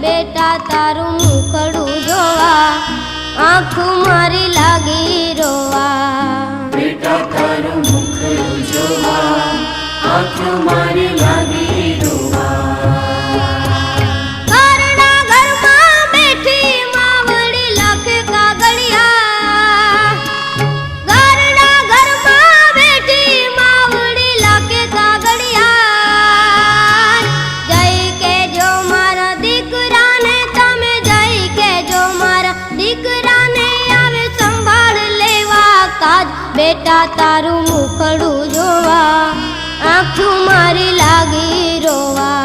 બેટા તારું મુખડું જોવા આંખું મારી લાગી રોવા બેટા તારું મુખડું જોવા આંખું મારી લાગી રોવા ઘરના ઘરમાં બેઠી માવડી લખે કાગળિયા ઘરના ઘરમાં બેઠી માવડી લખે કાગળિયા જય કેજો મારા દીકરાને તમે જય કેજો મારા દીકરાને આવે સંભાળ લેવા કાજ બેટા તારું મુખડું જોવા આંખું મારી લાગી રોવા